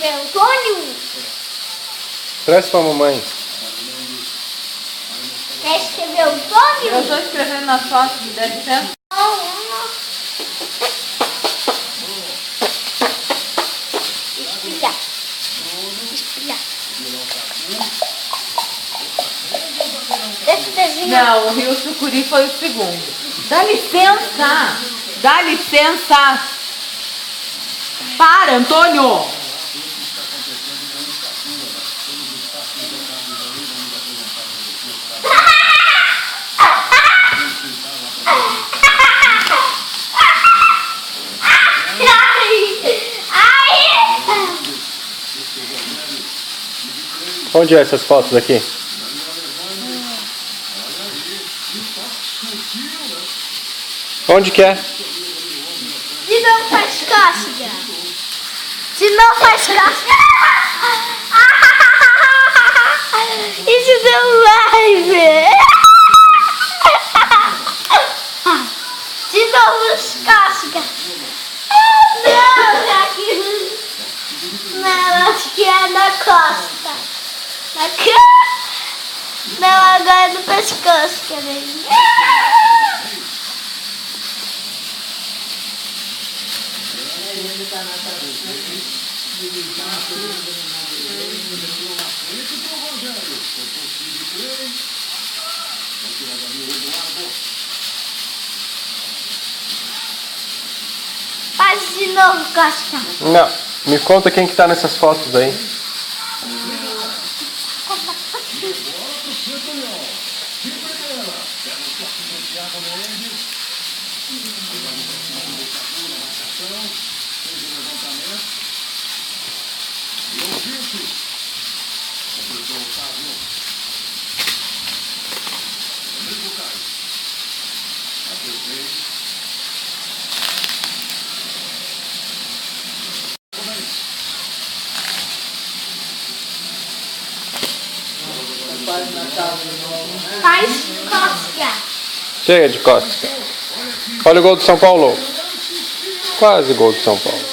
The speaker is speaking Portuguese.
escrever Antônio? Traz pra mamãe. Quer escrever Antônio? Eu estou escrevendo nas fotos de 10 centos. Espilhar. Espilhar. Esse desenho... Não, o Rio Sucuri foi o segundo. Dá licença! Dá licença! Para, Antônio! Onde é essas fotos aqui? Onde que é? Se não faz cócega. Se não faz cócega. Isso deu live. Se não faz cócega. Não, aqui. Não, acho que é na costa. Na costa. Não, agora é no pescoço, querido. Faz de novo, Costa. Não. Me conta quem que tá nessas fotos aí. Faz cócega. Chega de costas. Olha o gol do São Paulo. Quase gol do São Paulo.